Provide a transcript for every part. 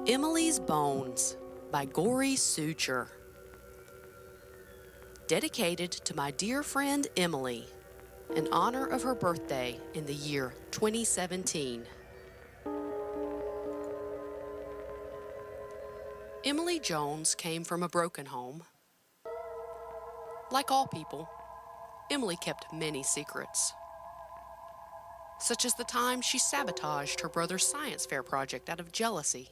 Emily's Bones by Gori Suture. Dedicated to my dear friend Emily, in honor of her birthday in the year 2017. Emily Jones came from a broken home. Like all people, Emily kept many secrets, such as the time she sabotaged her brother's science fair project out of jealousy,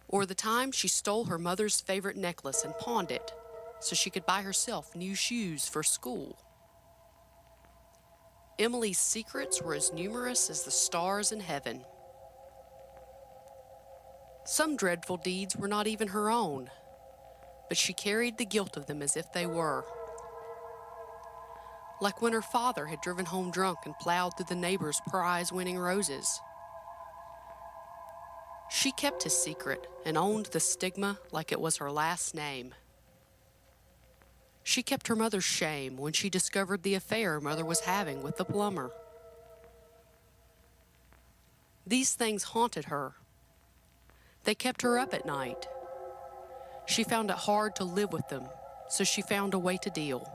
or the time she stole her mother's favorite necklace and pawned it so she could buy herself new shoes for school. Emily's secrets were as numerous as the stars in heaven. Some dreadful deeds were not even her own, but she carried the guilt of them as if they were. Like when her father had driven home drunk and plowed through the neighbors' prize-winning roses. She kept his secret and owned the stigma like it was her last name. She kept her mother's shame when she discovered the affair mother was having with the plumber. These things haunted her. They kept her up at night. She found it hard to live with them, so she found a way to deal.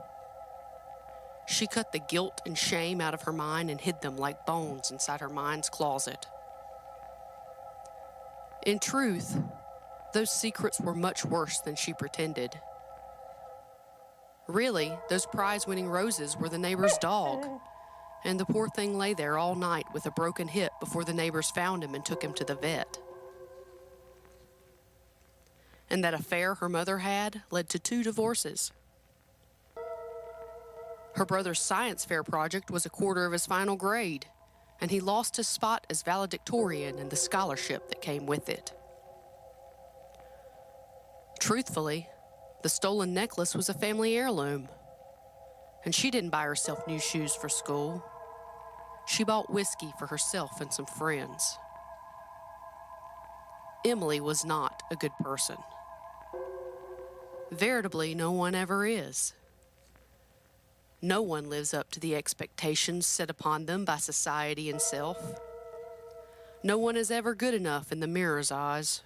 She cut the guilt and shame out of her mind and hid them like bones inside her mind's closet. In truth, those secrets were much worse than she pretended. Really, those prize-winning roses were the neighbor's dog, and the poor thing lay there all night with a broken hip before the neighbors found him and took him to the vet. And that affair her mother had led to 2 divorces. Her brother's science fair project was a quarter of his final grade, and he lost his spot as valedictorian and the scholarship that came with it. Truthfully, the stolen necklace was a family heirloom, and she didn't buy herself new shoes for school. She bought whiskey for herself and some friends. Emily was not a good person. Veritably, no one ever is. No one lives up to the expectations set upon them by society and self. No one is ever good enough in the mirror's eyes.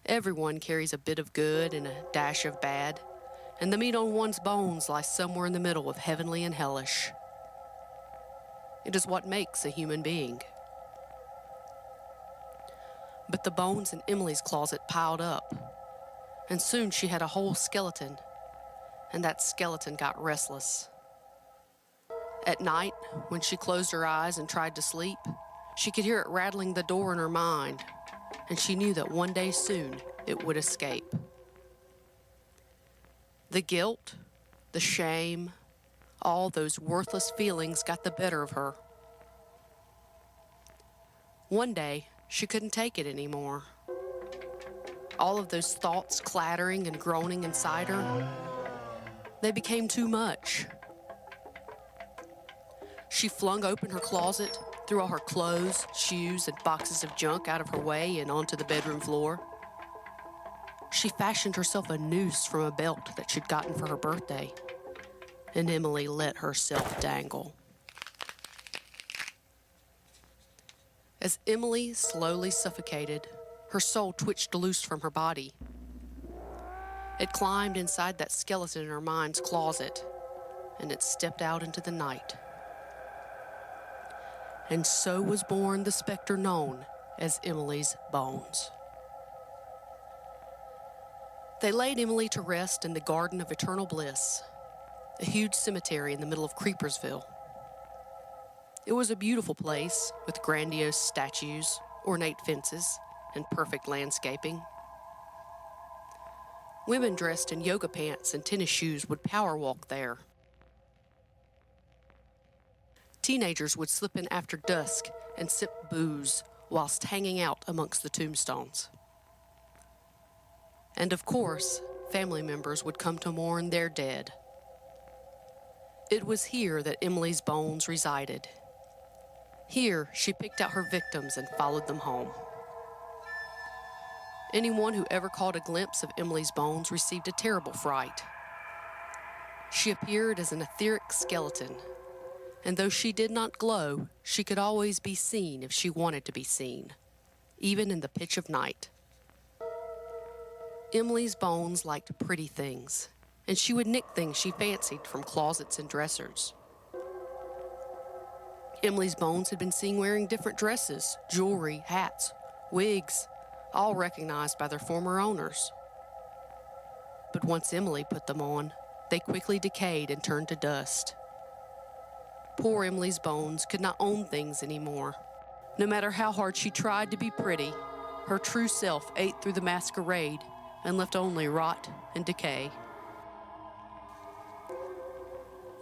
Everyone carries a bit of good and a dash of bad, and the meat on one's bones lies somewhere in the middle of heavenly and hellish. It is what makes a human being. But the bones in Emily's closet piled up, and soon she had a whole skeleton, and that skeleton got restless. At night, when she closed her eyes and tried to sleep, she could hear it rattling the door in her mind, and she knew that one day soon it would escape. The guilt, the shame, all those worthless feelings got the better of her. One day, she couldn't take it anymore. All of those thoughts clattering and groaning inside her, they became too much. She flung open her closet, threw all her clothes, shoes, and boxes of junk out of her way and onto the bedroom floor. She fashioned herself a noose from a belt that she'd gotten for her birthday, and Emily let herself dangle. As Emily slowly suffocated, her soul twitched loose from her body. It climbed inside that skeleton in her mind's closet, and it stepped out into the night. And so was born the specter known as Emily's Bones. They laid Emily to rest in the Garden of Eternal Bliss, a huge cemetery in the middle of Creepersville. It was a beautiful place with grandiose statues, ornate fences, and perfect landscaping. Women dressed in yoga pants and tennis shoes would power walk there. Teenagers would slip in after dusk and sip booze whilst hanging out amongst the tombstones. And of course, family members would come to mourn their dead. It was here that Emily's bones resided. Here, she picked out her victims and followed them home. Anyone who ever caught a glimpse of Emily's bones received a terrible fright. She appeared as an etheric skeleton, and though she did not glow, she could always be seen if she wanted to be seen. even in the pitch of night. Emily's bones liked pretty things, and she would nick things she fancied from closets and dressers. Emily's bones had been seen wearing different dresses, jewelry, hats, wigs, all recognized by their former owners. But once Emily put them on, they quickly decayed and turned to dust. Poor Emily's bones could not own things anymore. No matter how hard she tried to be pretty, her true self ate through the masquerade and left only rot and decay.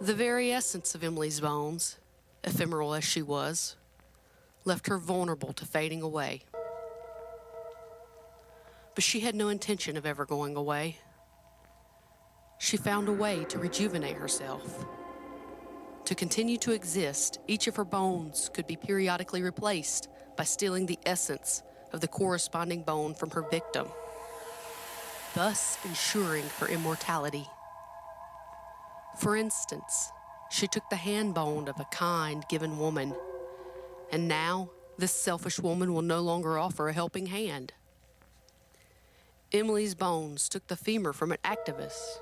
The very essence of Emily's bones, ephemeral as she was, left her vulnerable to fading away. But she had no intention of ever going away. She found a way to rejuvenate herself. To continue to exist, each of her bones could be periodically replaced by stealing the essence of the corresponding bone from her victim, thus ensuring her immortality. For instance, she took the hand bone of a kind, given woman, and now this selfish woman will no longer offer a helping hand. Emily's bones took the femur from an activist,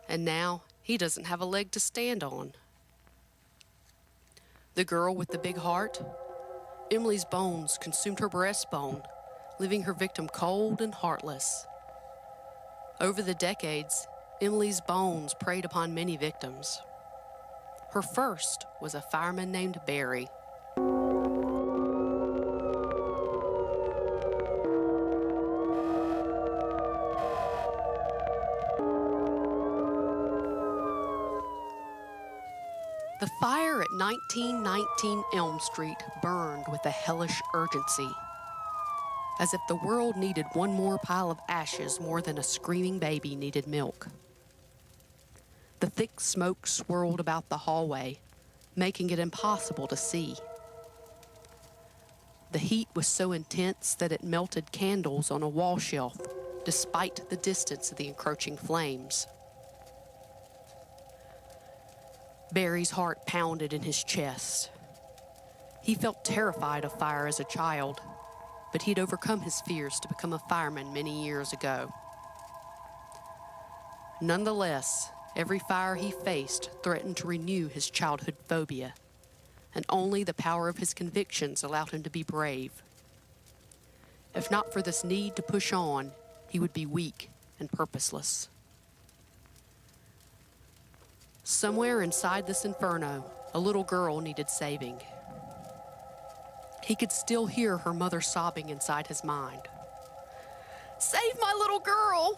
and now he doesn't have a leg to stand on. The girl with the big heart, Emily's bones consumed her breastbone, leaving her victim cold and heartless. Over the decades, Emily's bones preyed upon many victims. Her first was a fireman named Barry. The fire at 1919 Elm Street burned with a hellish urgency, as if the world needed one more pile of ashes more than a screaming baby needed milk. The thick smoke swirled about the hallway, making it impossible to see. The heat was so intense that it melted candles on a wall shelf, despite the distance of the encroaching flames. Barry's heart pounded in his chest. He felt terrified of fire as a child, but he'd overcome his fears to become a fireman many years ago. Nonetheless, every fire he faced threatened to renew his childhood phobia, and only the power of his convictions allowed him to be brave. If not for this need to push on, he would be weak and purposeless. Somewhere inside this inferno, a little girl needed saving. He could still hear her mother sobbing inside his mind. "Save my little girl,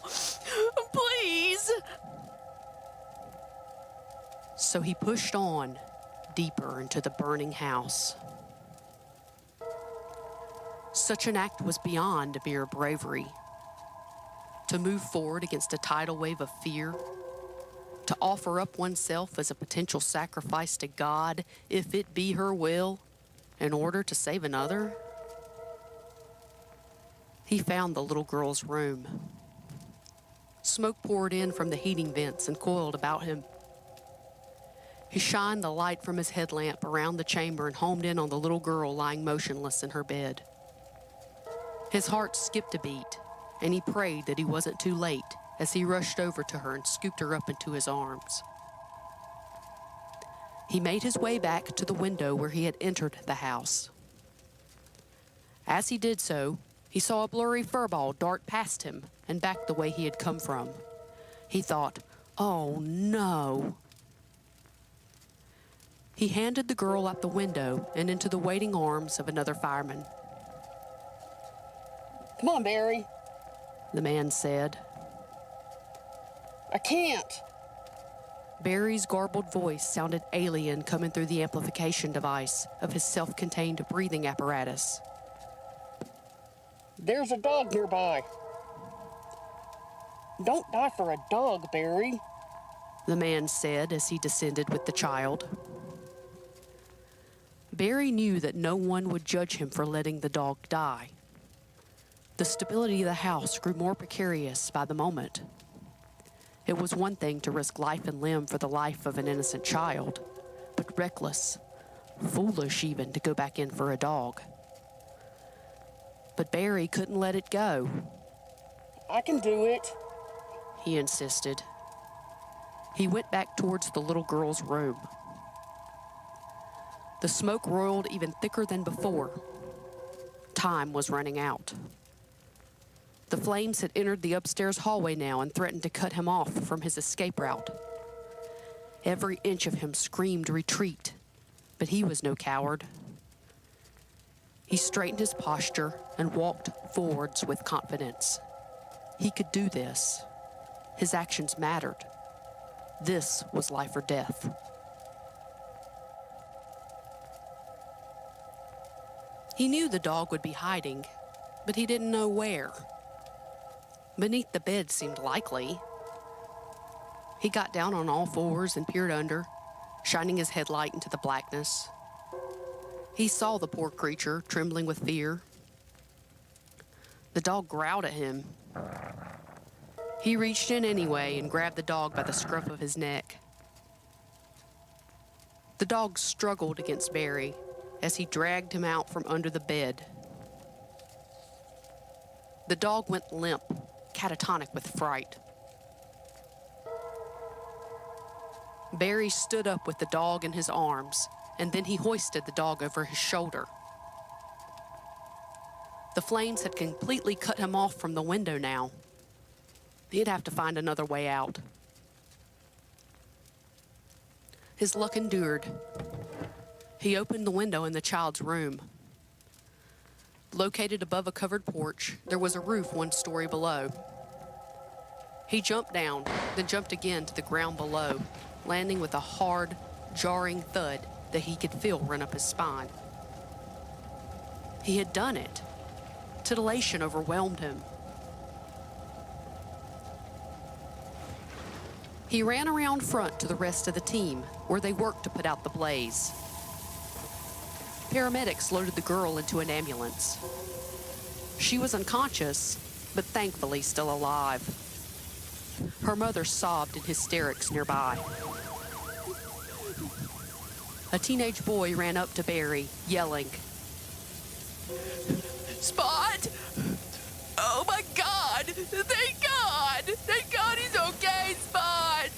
please!" So he pushed on, deeper into the burning house. Such an act was beyond mere bravery. To move forward against a tidal wave of fear, to offer up oneself as a potential sacrifice to God, if it be her will, in order to save another. He found the little girl's room. Smoke poured in from the heating vents and coiled about him. He shined the light from his headlamp around the chamber and homed in on the little girl lying motionless in her bed. His heart skipped a beat, and he prayed that he wasn't too late as he rushed over to her and scooped her up into his arms. He made his way back to the window where he had entered the house. As he did so, he saw a blurry furball dart past him and back the way he had come from. He thought, "Oh no." He handed the girl out the window and into the waiting arms of another fireman. "Come on, Barry," the man said. "I can't." Barry's garbled voice sounded alien coming through the amplification device of his self-contained breathing apparatus. "There's a dog nearby." "Don't die for a dog, Barry," the man said as he descended with the child. Barry knew that no one would judge him for letting the dog die. The stability of the house grew more precarious by the moment. It was one thing to risk life and limb for the life of an innocent child, but reckless, foolish even, to go back in for a dog. But Barry couldn't let it go. I can do it. He insisted. He went back towards the little girl's room. The smoke roiled even thicker than before. Time was running out. The flames had entered the upstairs hallway now and threatened to cut him off from his escape route. Every inch of him screamed retreat, but he was no coward. He straightened his posture and walked forwards with confidence. He could do this. His actions mattered. This was life or death. He knew the dog would be hiding, but he didn't know where. Beneath the bed seemed likely. He got down on all fours and peered under, shining his headlight into the blackness. He saw the poor creature trembling with fear. The dog growled at him. He reached in anyway and grabbed the dog by the scruff of his neck. The dog struggled against Barry as he dragged him out from under the bed. The dog went limp, catatonic with fright. Barry stood up with the dog in his arms, and then he hoisted the dog over his shoulder. The flames had completely cut him off from the window now. He'd have to find another way out. His luck endured. He opened the window in the child's room. Located above a covered porch, there was a roof 1 story below. He jumped down, then jumped again to the ground below, landing with a hard, jarring thud that he could feel run up his spine. He had done it. Titillation overwhelmed him. He ran around front to the rest of the team, where they worked to put out the blaze. Paramedics loaded the girl into an ambulance. She was unconscious, but thankfully still alive. Her mother sobbed in hysterics nearby. A teenage boy ran up to Barry, yelling, "Spot! Oh my God! Thank God! Thank God he's okay, Spot!"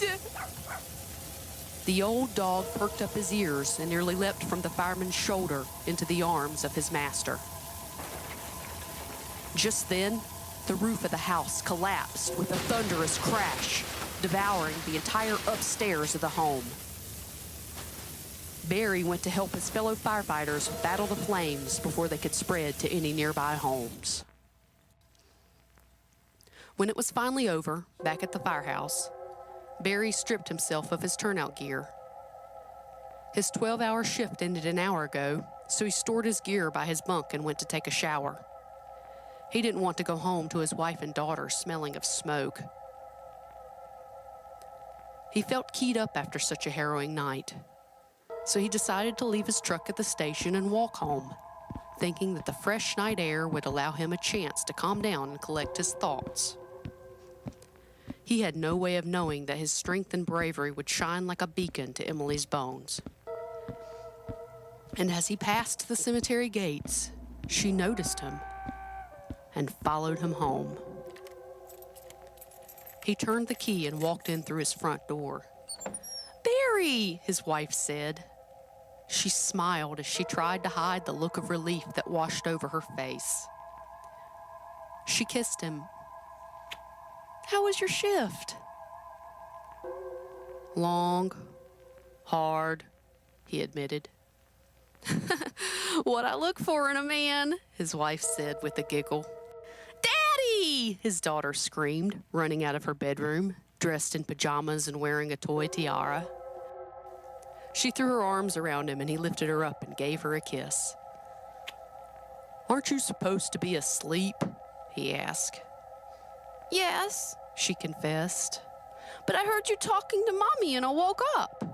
The old dog perked up his ears and nearly leapt from the fireman's shoulder into the arms of his master. Just then, the roof of the house collapsed with a thunderous crash, devouring the entire upstairs of the home. Barry went to help his fellow firefighters battle the flames before they could spread to any nearby homes. When it was finally over, back at the firehouse, Barry stripped himself of his turnout gear. His 12-hour shift ended an hour ago, so he stored his gear by his bunk and went to take a shower. He didn't want to go home to his wife and daughter smelling of smoke. He felt keyed up after such a harrowing night, so he decided to leave his truck at the station and walk home, thinking that the fresh night air would allow him a chance to calm down and collect his thoughts. He had no way of knowing that his strength and bravery would shine like a beacon to Emily's bones. And as he passed the cemetery gates, she noticed him and followed him home. He turned the key and walked in through his front door. "Barry!" his wife said. She smiled as she tried to hide the look of relief that washed over her face. She kissed him. "How was your shift?" "Long, hard," he admitted. "What I look for in a man," his wife said with a giggle. "Daddy!" his daughter screamed, running out of her bedroom, dressed in pajamas and wearing a toy tiara. She threw her arms around him and he lifted her up and gave her a kiss. "Aren't you supposed to be asleep?" he asked. "Yes," she confessed, "but I heard you talking to Mommy and I woke up."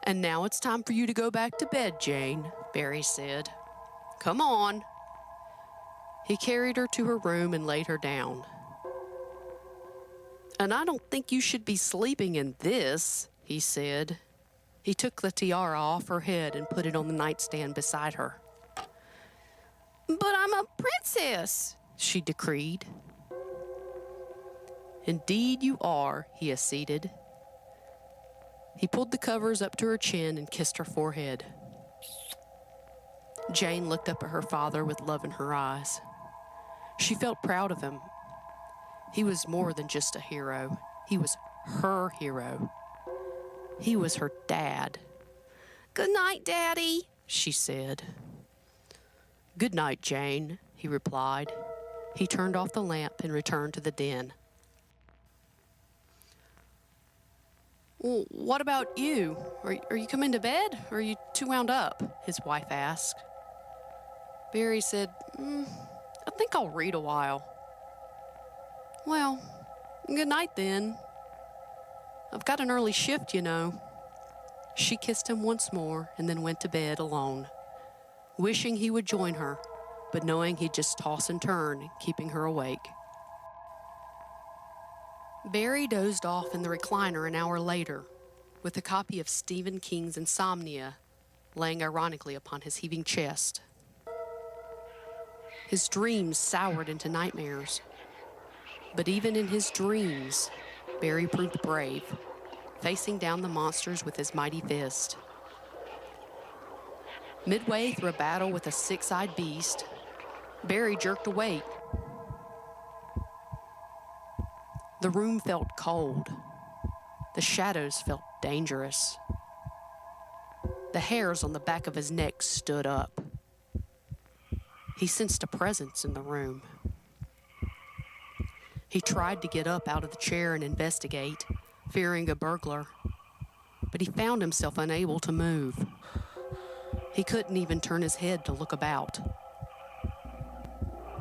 "And now it's time for you to go back to bed, Jane," Barry said. "Come on." He carried her to her room and laid her down. "And I don't think you should be sleeping in this," he said. He took the tiara off her head and put it on the nightstand beside her. But I'm a princess, she decreed. Indeed you are, he acceded. He pulled the covers up to her chin and kissed her forehead. Jane looked up at her father with love in her eyes. She felt proud of him. He was more than just a hero. He was her hero. He was her dad. "Good night, Daddy," she said. "Good night, Jane," he replied. He turned off the lamp and returned to the den. "Well, what about you? Are you coming to bed, or are you too wound up?" his wife asked. Barry said, "I think I'll read a while." "Well, good night then. I've got an early shift, you know." She kissed him once more and then went to bed alone, wishing he would join her, but knowing he'd just toss and turn, keeping her awake. Barry dozed off in the recliner an hour later, with a copy of Stephen King's Insomnia laying ironically upon his heaving chest. His dreams soured into nightmares. But even in his dreams, Barry proved brave, facing down the monsters with his mighty fist. Midway through a battle with a six-eyed beast, Barry jerked awake. The room felt cold. The shadows felt dangerous. The hairs on the back of his neck stood up. He sensed a presence in the room. He tried to get up out of the chair and investigate, fearing a burglar, but he found himself unable to move. He couldn't even turn his head to look about.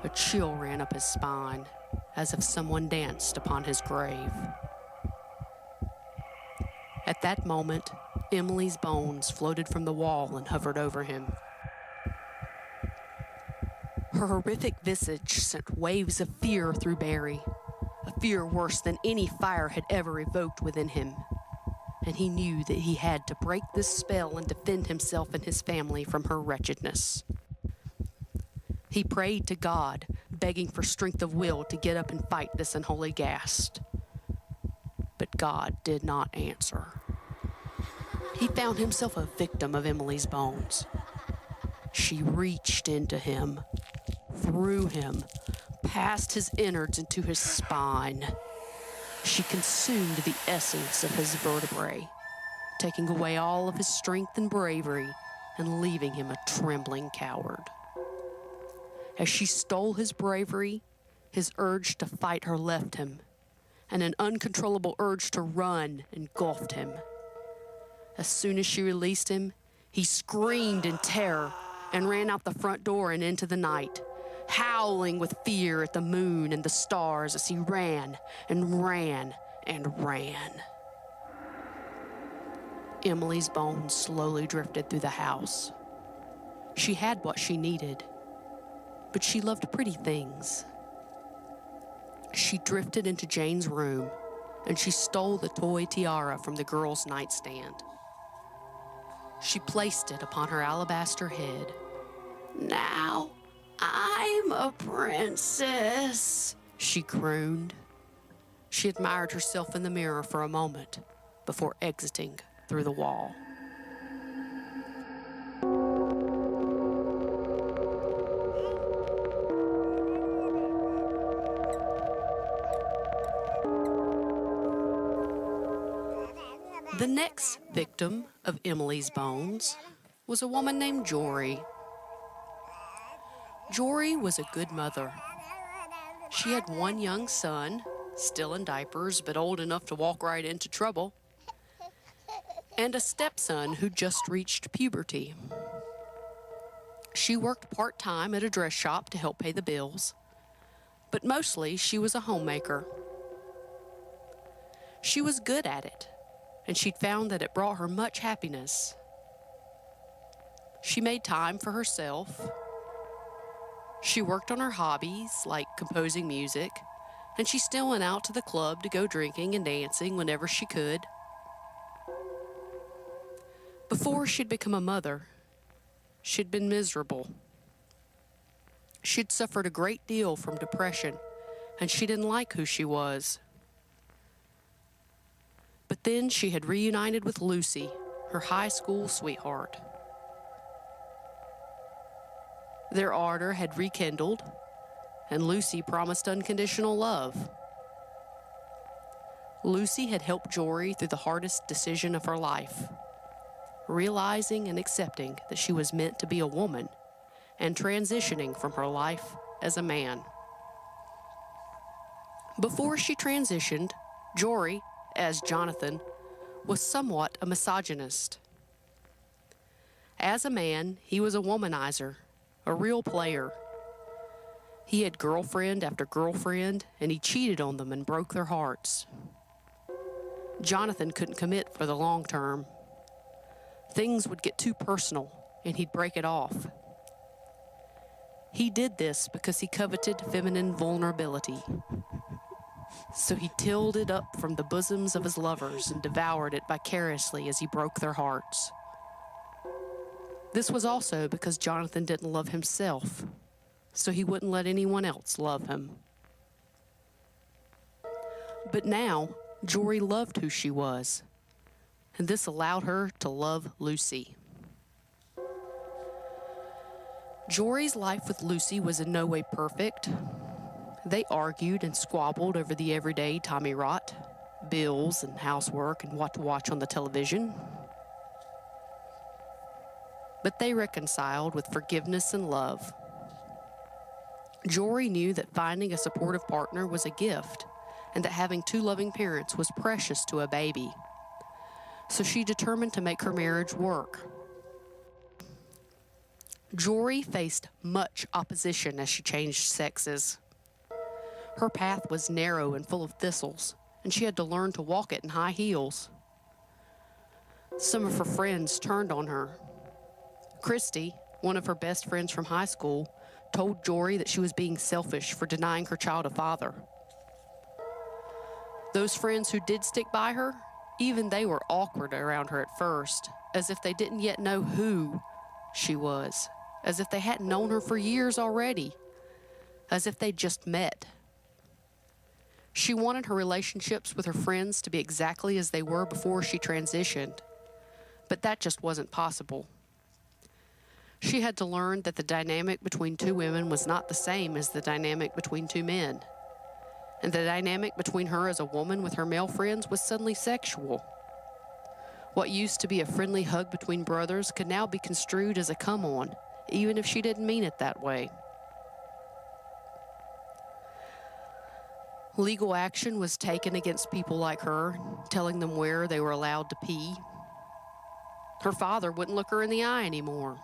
A chill ran up his spine, as if someone danced upon his grave. At that moment, Emily's bones floated from the wall and hovered over him. Her horrific visage sent waves of fear through Barry, a fear worse than any fire had ever evoked within him. And he knew that he had to break this spell and defend himself and his family from her wretchedness. He prayed to God, begging for strength of will to get up and fight this unholy ghast. But God did not answer. He found himself a victim of Emily's bones. She reached into him, through him, past his innards into his spine. She consumed the essence of his vertebrae, taking away all of his strength and bravery and leaving him a trembling coward. As she stole his bravery, his urge to fight her left him, and an uncontrollable urge to run engulfed him. As soon as she released him, he screamed in terror and ran out the front door and into the night, howling with fear at the moon and the stars as he ran and ran and ran. Emily's bones slowly drifted through the house. She had what she needed, but she loved pretty things. She drifted into Jane's room, and she stole the toy tiara from the girl's nightstand. She placed it upon her alabaster head. "Now I'm a princess," she crooned. She admired herself in the mirror for a moment before exiting through the wall. The next victim of Emily's bones was a woman named Gori. Gori was a good mother. She had one young son, still in diapers but old enough to walk right into trouble, and a stepson who just reached puberty. She worked part-time at a dress shop to help pay the bills, but mostly she was a homemaker. She was good at it, and she'd found that it brought her much happiness. She made time for herself. She worked on her hobbies, like composing music, and she still went out to the club to go drinking and dancing whenever she could. Before she'd become a mother, she'd been miserable. She'd suffered a great deal from depression, and she didn't like who she was. But then she had reunited with Lucy, her high school sweetheart. Their ardor had rekindled, and Lucy promised unconditional love. Lucy had helped Gori through the hardest decision of her life, realizing and accepting that she was meant to be a woman and transitioning from her life as a man. Before she transitioned, Gori, as Jonathan, was somewhat a misogynist. As a man, he was a womanizer, a real player. He had girlfriend after girlfriend, and he cheated on them and broke their hearts. Jonathan couldn't commit for the long term. Things would get too personal, and he'd break it off. He did this because he coveted feminine vulnerability. So he tilled it up from the bosoms of his lovers and devoured it vicariously as he broke their hearts. This was also because Jonathan didn't love himself, so he wouldn't let anyone else love him. But now, Gori loved who she was, and this allowed her to love Lucy. Gori's life with Lucy was in no way perfect. They argued and squabbled over the everyday Tommy rot, bills and housework and what to watch on the television. But they reconciled with forgiveness and love. Gori knew that finding a supportive partner was a gift and that having two loving parents was precious to a baby. So she determined to make her marriage work. Gori faced much opposition as she changed sexes. Her path was narrow and full of thistles, and she had to learn to walk it in high heels. Some of her friends turned on her. Christy, one of her best friends from high school, told Gori that she was being selfish for denying her child a father. Those friends who did stick by her, even they were awkward around her at first, as if they didn't yet know who she was, as if they hadn't known her for years already, as if they'd just met. She wanted her relationships with her friends to be exactly as they were before she transitioned, but that just wasn't possible. She had to learn that the dynamic between two women was not the same as the dynamic between two men, and the dynamic between her as a woman with her male friends was suddenly sexual. What used to be a friendly hug between brothers could now be construed as a come-on, even if she didn't mean it that way. Legal action was taken against people like her, telling them where they were allowed to pee. Her father wouldn't look her in the eye anymore.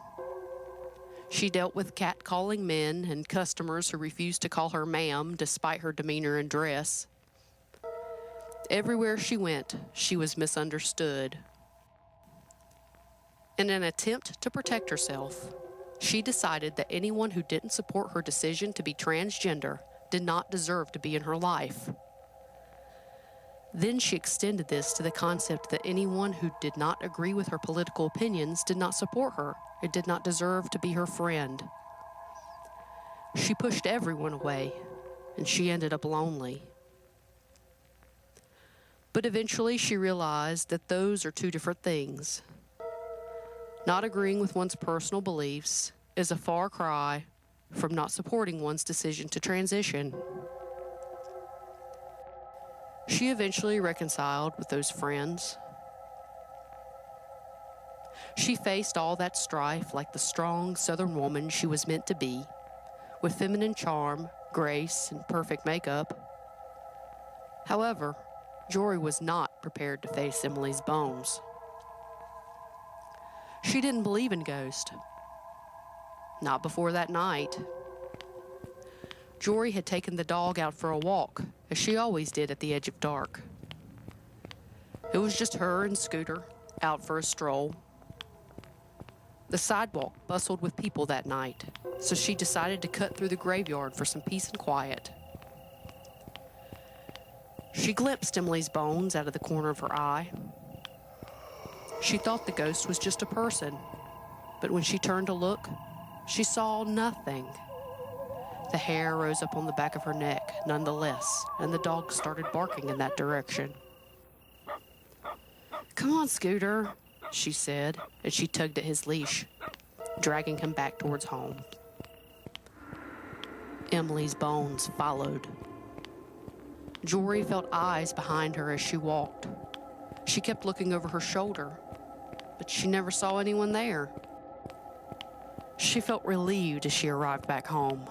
She dealt with catcalling men and customers who refused to call her ma'am despite her demeanor and dress. Everywhere she went, she was misunderstood. In an attempt to protect herself, she decided that anyone who didn't support her decision to be transgender did not deserve to be in her life. Then she extended this to the concept that anyone who did not agree with her political opinions did not support her and did not deserve to be her friend. She pushed everyone away, and she ended up lonely. But eventually she realized that those are two different things. Not agreeing with one's personal beliefs is a far cry from not supporting one's decision to transition. She eventually reconciled with those friends. She faced all that strife like the strong Southern woman she was meant to be, with feminine charm, grace, and perfect makeup. However, Gori was not prepared to face Emily's bones. She didn't believe in ghosts. Not before that night. Gori had taken the dog out for a walk, as she always did at the edge of dark. It was just her and Scooter, out for a stroll. The sidewalk bustled with people that night, so she decided to cut through the graveyard for some peace and quiet. She glimpsed Emily's bones out of the corner of her eye. She thought the ghost was just a person, but when she turned to look, she saw nothing. The hair rose up on the back of her neck, nonetheless, and the dog started barking in that direction. "Come on, Scooter," she said, as she tugged at his leash, dragging him back towards home. Emily's bones followed. Gori felt eyes behind her as she walked. She kept looking over her shoulder, but she never saw anyone there. She felt relieved as she arrived back home.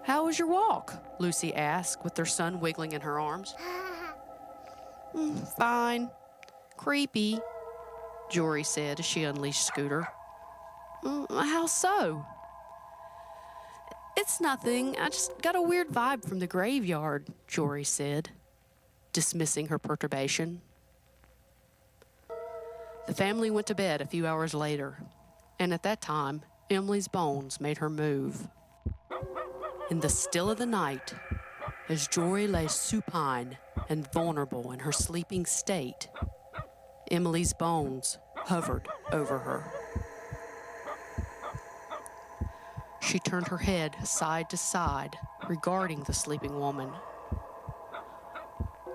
"How was your walk?" Lucy asked, with their son wiggling in her arms. "Fine. Creepy," Gori said as she unleashed Scooter. "How so?" "It's nothing. I just got a weird vibe from the graveyard," Gori said, dismissing her perturbation. The family went to bed a few hours later, and at that time, Emily's bones made her move. In the still of the night, as Gori lay supine and vulnerable in her sleeping state, Emily's bones hovered over her. She turned her head side to side, regarding the sleeping woman.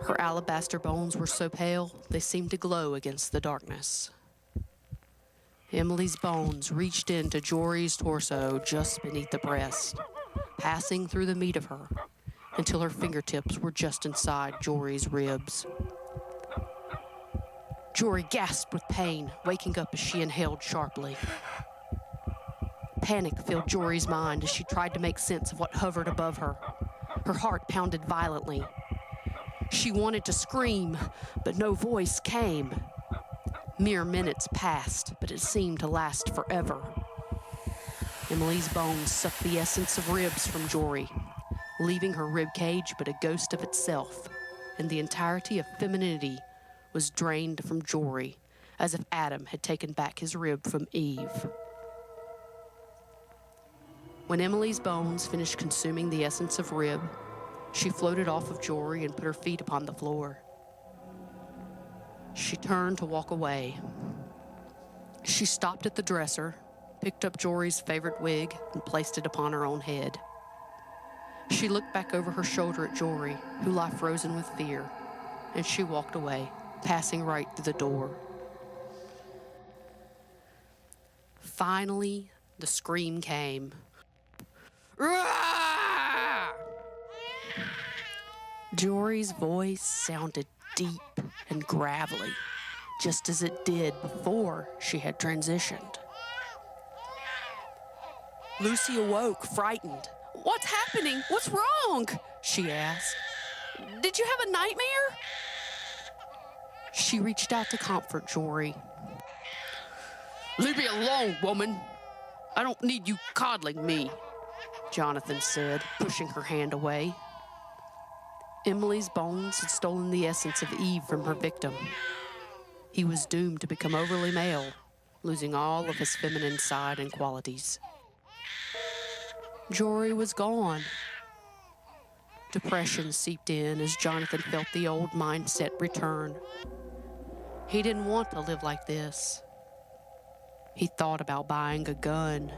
Her alabaster bones were so pale, they seemed to glow against the darkness. Emily's bones reached into Gori's torso just beneath the breast, passing through the meat of her, until her fingertips were just inside Gori's ribs. Gori gasped with pain, waking up as she inhaled sharply. Panic filled Gori's mind as she tried to make sense of what hovered above her. Her heart pounded violently. She wanted to scream, but no voice came. Mere minutes passed, but it seemed to last forever. Emily's bones sucked the essence of ribs from Gori, leaving her rib cage but a ghost of itself, and the entirety of femininity was drained from Gori, as if Adam had taken back his rib from Eve. When Emily's bones finished consuming the essence of rib, she floated off of Gori and put her feet upon the floor. She turned to walk away. She stopped at the dresser, picked up Gori's favorite wig, and placed it upon her own head. She looked back over her shoulder at Gori, who lay frozen with fear, and she walked away, passing right through the door. Finally, the scream came. "Rah!" Gori's voice sounded deep and gravelly, just as it did before she had transitioned. Lucy awoke, frightened. "What's happening? What's wrong?" she asked. "Did you have a nightmare?" She reached out to comfort Gori. "Leave me alone, woman. I don't need you coddling me," Jonathan said, pushing her hand away. Emily's bones had stolen the essence of Eve from her victim. He was doomed to become overly male, losing all of his feminine side and qualities. Gori was gone. Depression seeped in as Jonathan felt the old mindset return. He didn't want to live like this. He thought about buying a gun.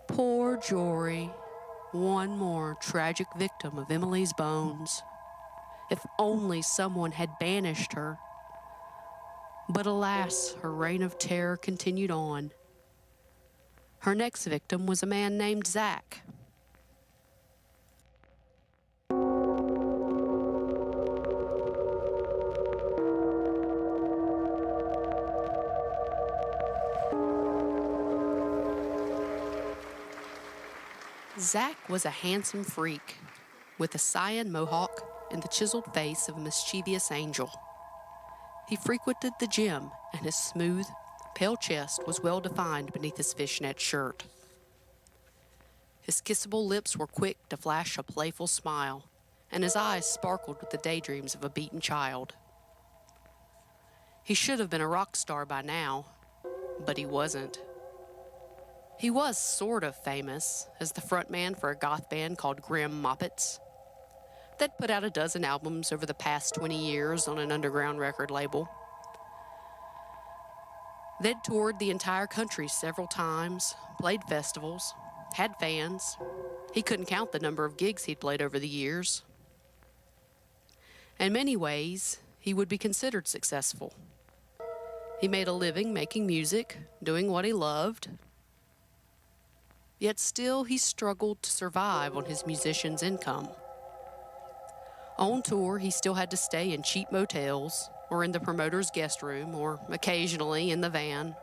Poor Gori, one more tragic victim of Emily's bones. If only someone had banished her. But alas, her reign of terror continued on. Her next victim was a man named Zach. Zach was a handsome freak, with a cyan mohawk and the chiseled face of a mischievous angel. He frequented the gym, and his smooth, pale chest was well defined beneath his fishnet shirt. His kissable lips were quick to flash a playful smile, and his eyes sparkled with the daydreams of a beaten child. He should have been a rock star by now, but he wasn't. He was sort of famous as the frontman for a goth band called Grim Moppets. They'd put out a dozen albums over the past 20 years on an underground record label. They'd toured the entire country several times, played festivals, had fans. He couldn't count the number of gigs he'd played over the years. In many ways, he would be considered successful. He made a living making music, doing what he loved. Yet still he struggled to survive on his musician's income. On tour, he still had to stay in cheap motels or in the promoter's guest room or occasionally in the van.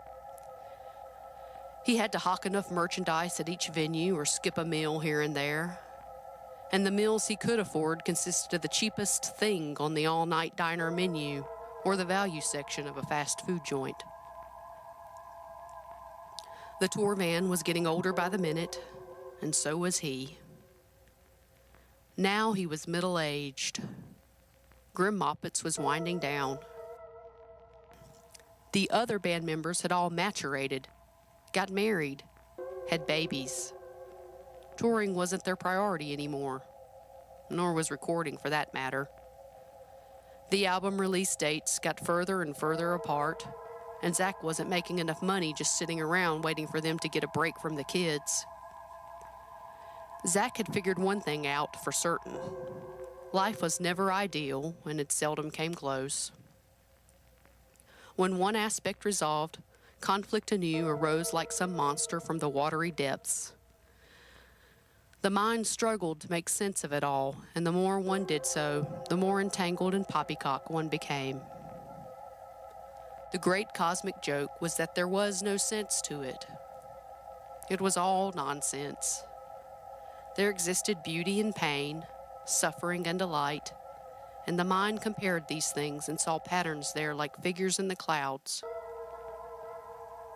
He had to hawk enough merchandise at each venue or skip a meal here and there. And the meals he could afford consisted of the cheapest thing on the all-night diner menu or the value section of a fast food joint. The tour van was getting older by the minute, and so was he. Now he was middle-aged. Grim Moppets was winding down. The other band members had all maturated, got married, had babies. Touring wasn't their priority anymore, nor was recording for that matter. The album release dates got further and further apart, and Zach wasn't making enough money just sitting around waiting for them to get a break from the kids. Zach had figured one thing out for certain. Life was never ideal, and it seldom came close. When one aspect resolved, conflict anew arose like some monster from the watery depths. The mind struggled to make sense of it all, and the more one did so, the more entangled and poppycock one became. The great cosmic joke was that there was no sense to it. It was all nonsense. There existed beauty and pain, suffering and delight, and the mind compared these things and saw patterns there like figures in the clouds.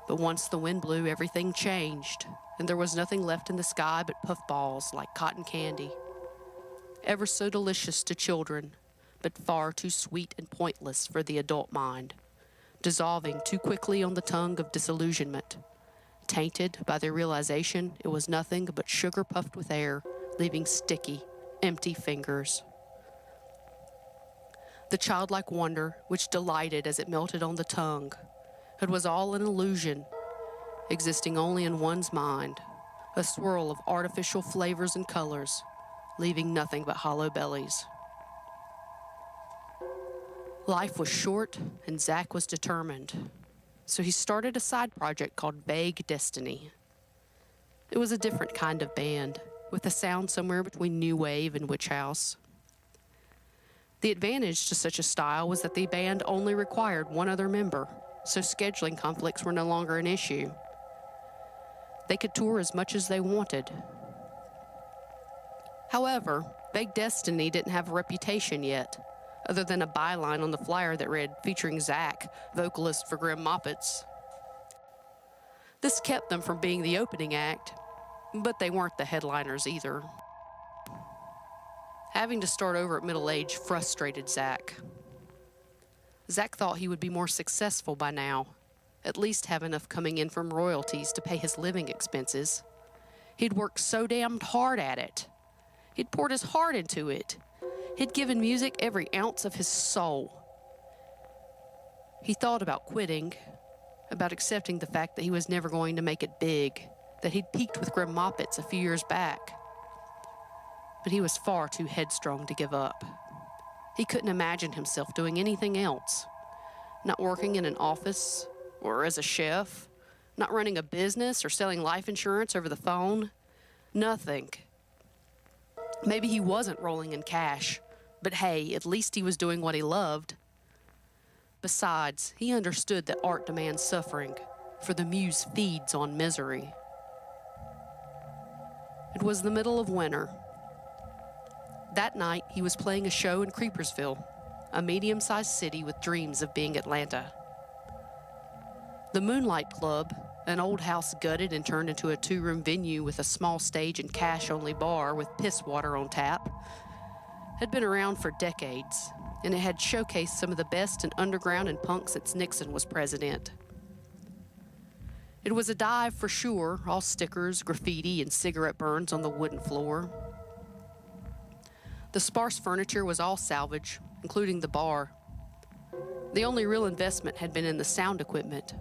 But once the wind blew, everything changed, and there was nothing left in the sky but puffballs like cotton candy, ever so delicious to children, but far too sweet and pointless for the adult mind, dissolving too quickly on the tongue of disillusionment, tainted by the realization it was nothing but sugar puffed with air, leaving sticky, empty fingers. The childlike wonder which delighted as it melted on the tongue, it was all an illusion, existing only in one's mind, a swirl of artificial flavors and colors, leaving nothing but hollow bellies. Life was short, and Zach was determined, so he started a side project called Vague Destiny. It was a different kind of band, with a sound somewhere between new wave and witch house. The advantage to such a style was that the band only required one other member, so scheduling conflicts were no longer an issue. They could tour as much as they wanted. However, Vague Destiny didn't have a reputation yet, other than a byline on the flyer that read, featuring Zach, vocalist for Grim Moppets. This kept them from being the opening act, but they weren't the headliners either. Having to start over at middle age frustrated Zach. Zach thought he would be more successful by now, at least have enough coming in from royalties to pay his living expenses. He'd worked so damned hard at it. He'd poured his heart into it. He'd given music every ounce of his soul. He thought about quitting, about accepting the fact that he was never going to make it big, that he'd peaked with Grim Moppets a few years back. But he was far too headstrong to give up. He couldn't imagine himself doing anything else. Not working in an office or as a chef, not running a business or selling life insurance over the phone. Nothing. Maybe he wasn't rolling in cash, but hey, at least he was doing what he loved. Besides, he understood that art demands suffering, for the muse feeds on misery. It was the middle of winter. That night, he was playing a show in Creepersville, a medium-sized city with dreams of being Atlanta. The Moonlight Club, an old house gutted and turned into a 2-room venue with a small stage and cash-only bar with piss water on tap, had been around for decades, and it had showcased some of the best in underground and punk since Nixon was president. It was a dive for sure, all stickers, graffiti, and cigarette burns on the wooden floor. The sparse furniture was all salvage, including the bar. The only real investment had been in the sound equipment.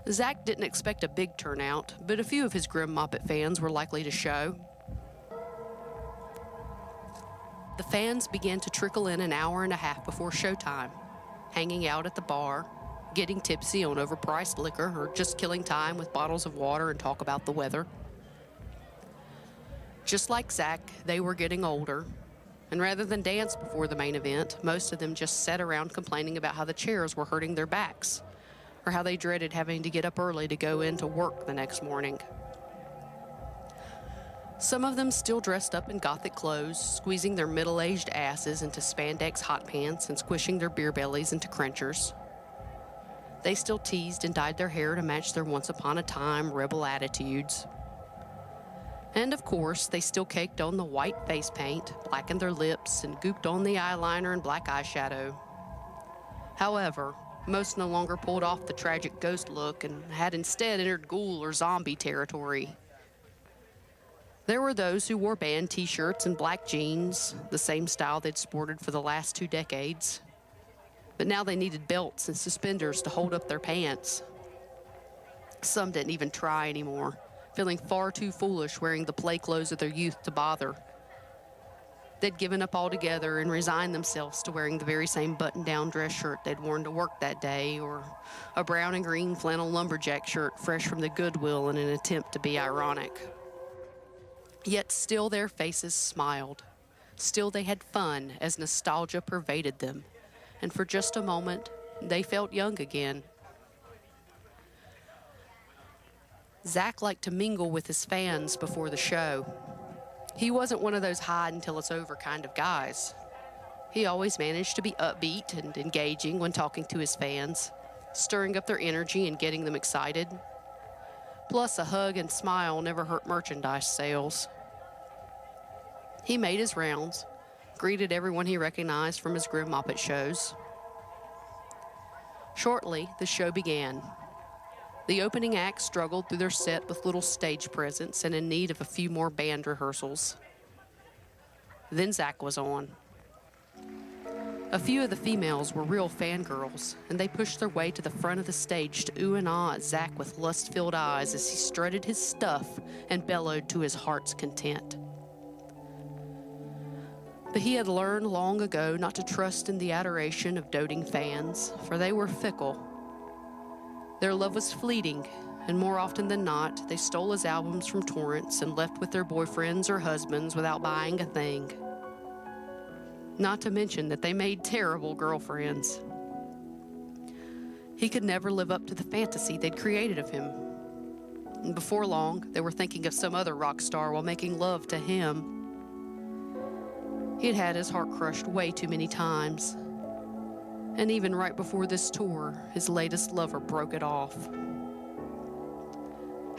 Zach didn't expect a big turnout, but a few of his Grim Moppet fans were likely to show. The fans began to trickle in an hour and a half before showtime, hanging out at the bar, getting tipsy on overpriced liquor, or just killing time with bottles of water and talk about the weather. Just like Zach, they were getting older, and rather than dance before the main event, most of them just sat around complaining about how the chairs were hurting their backs, or how they dreaded having to get up early to go in to work the next morning. Some of them still dressed up in gothic clothes, squeezing their middle-aged asses into spandex hot pants and squishing their beer bellies into crunchers. They still teased and dyed their hair to match their once-upon-a-time rebel attitudes. And of course, they still caked on the white face paint, blackened their lips, and gooped on the eyeliner and black eyeshadow. However, most no longer pulled off the tragic ghost look and had instead entered ghoul or zombie territory. There were those who wore band t-shirts and black jeans, the same style they'd sported for the last 2 decades. But now they needed belts and suspenders to hold up their pants. Some didn't even try anymore, feeling far too foolish wearing the play clothes of their youth to bother. They'd given up altogether and resigned themselves to wearing the very same button-down dress shirt they'd worn to work that day, or a brown and green flannel lumberjack shirt fresh from the Goodwill in an attempt to be ironic. Yet still their faces smiled. Still they had fun as nostalgia pervaded them, and for just a moment, they felt young again. Zach liked to mingle with his fans before the show. He wasn't one of those hide until it's over kind of guys. He always managed to be upbeat and engaging when talking to his fans, stirring up their energy and getting them excited. Plus, a hug and smile never hurt merchandise sales. He made his rounds, greeted everyone he recognized from his Grim Moppet shows. Shortly, the show began. The opening act struggled through their set with little stage presence and in need of a few more band rehearsals. Then Zach was on. A few of the females were real fangirls, and they pushed their way to the front of the stage to ooh and ah at Zach with lust-filled eyes as he strutted his stuff and bellowed to his heart's content. But he had learned long ago not to trust in the adoration of doting fans, for they were fickle. Their love was fleeting, and more often than not, they stole his albums from torrents and left with their boyfriends or husbands without buying a thing. Not to mention that they made terrible girlfriends. He could never live up to the fantasy they'd created of him. And before long, they were thinking of some other rock star while making love to him. He'd had his heart crushed way too many times. And even right before this tour, his latest lover broke it off.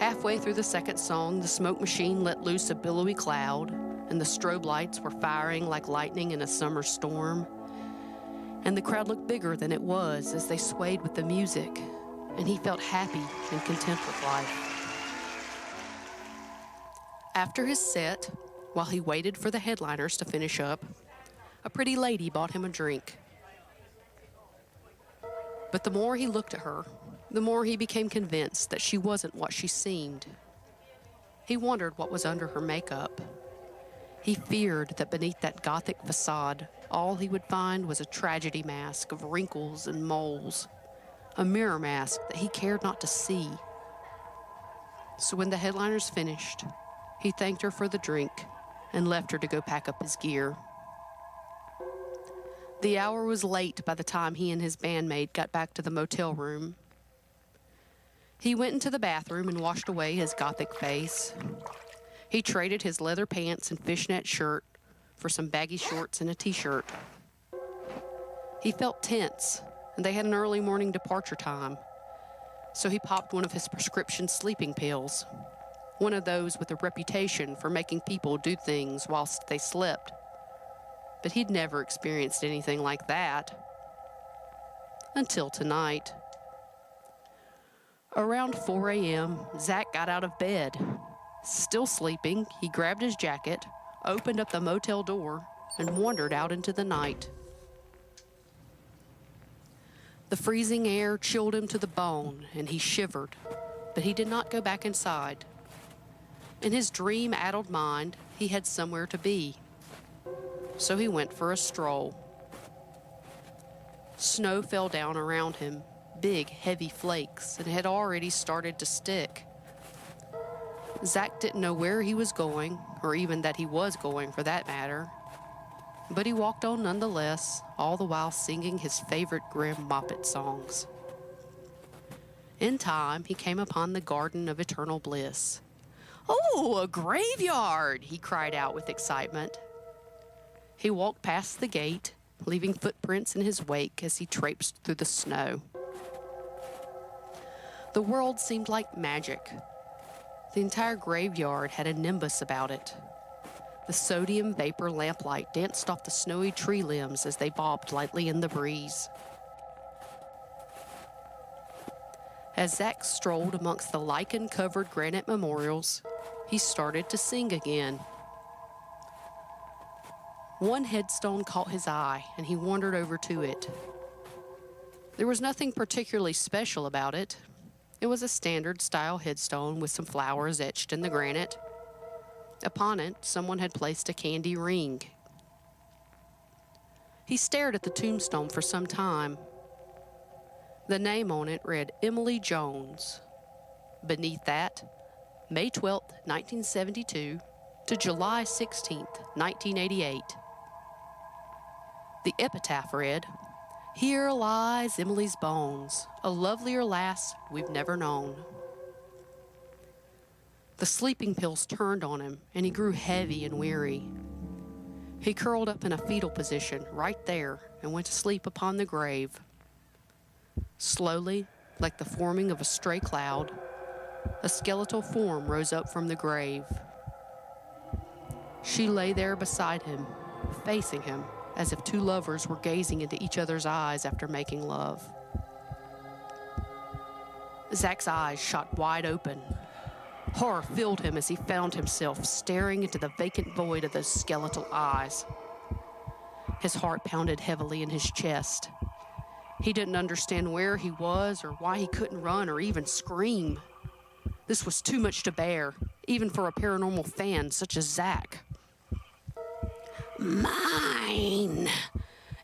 Halfway through the second song, the smoke machine let loose a billowy cloud, and the strobe lights were firing like lightning in a summer storm. And the crowd looked bigger than it was as they swayed with the music, and he felt happy and content with life. After his set, while he waited for the headliners to finish up, a pretty lady bought him a drink. But the more he looked at her, the more he became convinced that she wasn't what she seemed. He wondered what was under her makeup. He feared that beneath that gothic facade, all he would find was a tragedy mask of wrinkles and moles, a mirror mask that he cared not to see. So when the headliners finished, he thanked her for the drink and left her to go pack up his gear. The hour was late by the time he and his bandmate got back to the motel room. He went into the bathroom and washed away his gothic face. He traded his leather pants and fishnet shirt for some baggy shorts and a t-shirt. He felt tense, and they had an early morning departure time, so he popped one of his prescription sleeping pills, one of those with a reputation for making people do things whilst they slept. But he'd never experienced anything like that. Until tonight. Around 4 a.m., Zach got out of bed. Still sleeping, he grabbed his jacket, opened up the motel door, and wandered out into the night. The freezing air chilled him to the bone, and he shivered, but he did not go back inside. In his dream-addled mind, he had somewhere to be, so he went for a stroll. Snow fell down around him, big, heavy flakes, and had already started to stick. Zach didn't know where he was going, or even that he was going for that matter, but he walked on nonetheless, all the while singing his favorite grim Moppet songs. In time, he came upon the Garden of Eternal Bliss. "Oh, a graveyard!" he cried out with excitement. He walked past the gate, leaving footprints in his wake as he traipsed through the snow. The world seemed like magic. The entire graveyard had a nimbus about it. The sodium vapor lamplight danced off the snowy tree limbs as they bobbed lightly in the breeze. As Zach strolled amongst the lichen-covered granite memorials, he started to sing again. One headstone caught his eye, and he wandered over to it. There was nothing particularly special about it. It was a standard-style headstone with some flowers etched in the granite. Upon it, someone had placed a candy ring. He stared at the tombstone for some time. The name on it read Emily Jones. Beneath that, May 12th, 1972 to July 16th, 1988. The epitaph read, "Here lies Emily's bones, a lovelier lass we've never known." The sleeping pills turned on him, and he grew heavy and weary. He curled up in a fetal position right there and went to sleep upon the grave. Slowly, like the forming of a stray cloud, a skeletal form rose up from the grave. She lay there beside him, facing him, as if two lovers were gazing into each other's eyes after making love. Zach's eyes shot wide open. Horror filled him as he found himself staring into the vacant void of those skeletal eyes. His heart pounded heavily in his chest. He didn't understand where he was or why he couldn't run or even scream. This was too much to bear, even for a paranormal fan such as Zach. "Mine,"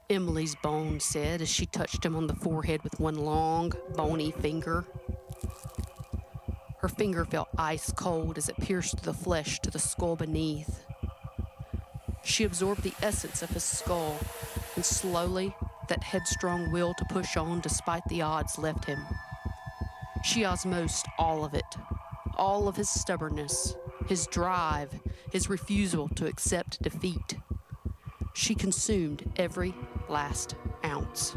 Emily's bones said as she touched him on the forehead with one long, bony finger. Her finger felt ice cold as it pierced through the flesh to the skull beneath. She absorbed the essence of his skull, and slowly, that headstrong will to push on despite the odds left him. She osmosed all of it, all of his stubbornness, his drive, his refusal to accept defeat. She consumed every last ounce.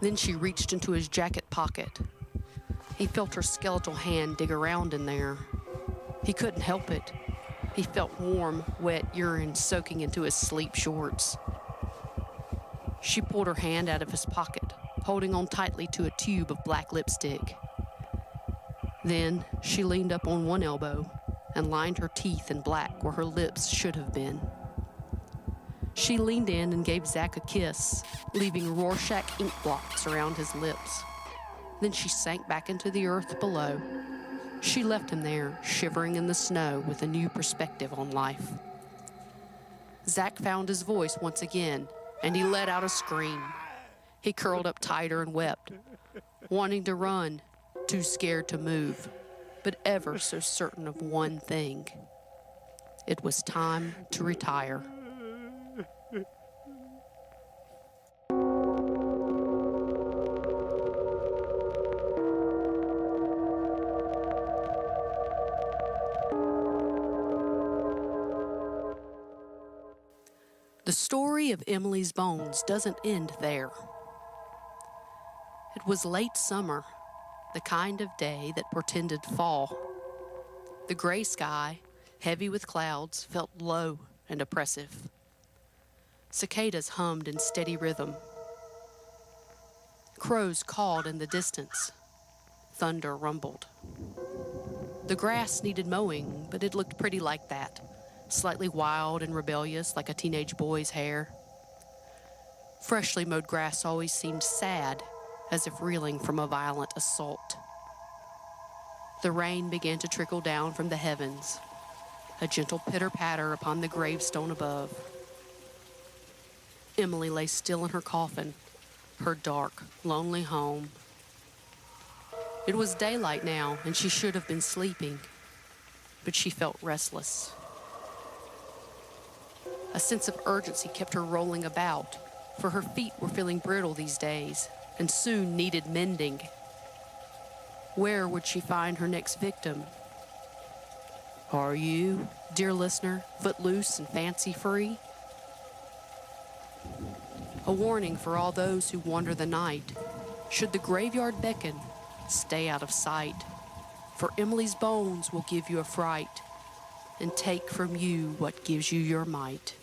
Then she reached into his jacket pocket. He felt her skeletal hand dig around in there. He couldn't help it. He felt warm, wet urine soaking into his sleep shorts. She pulled her hand out of his pocket, holding on tightly to a tube of black lipstick. Then she leaned up on one elbow and lined her teeth in black where her lips should have been. She leaned in and gave Zach a kiss, leaving Rorschach ink blocks around his lips. Then she sank back into the earth below. She left him there, shivering in the snow with a new perspective on life. Zach found his voice once again, and he let out a scream. He curled up tighter and wept, wanting to run, too scared to move, but ever so certain of one thing. It was time to retire. The story of Emily's bones doesn't end there. It was late summer, the kind of day that portended fall. The gray sky, heavy with clouds, felt low and oppressive. Cicadas hummed in steady rhythm. Crows cawed in the distance. Thunder rumbled. The grass needed mowing, but it looked pretty like that, slightly wild and rebellious like a teenage boy's hair. Freshly mowed grass always seemed sad, as if reeling from a violent assault. The rain began to trickle down from the heavens, a gentle pitter-patter upon the gravestone above. Emily lay still in her coffin, her dark, lonely home. It was daylight now, and she should have been sleeping, but she felt restless. A sense of urgency kept her rolling about, for her feet were feeling brittle these days and soon needed mending. Where would she find her next victim? Are you, dear listener, footloose and fancy-free? A warning for all those who wander the night. Should the graveyard beckon, stay out of sight, for Emily's bones will give you a fright and take from you what gives you your might.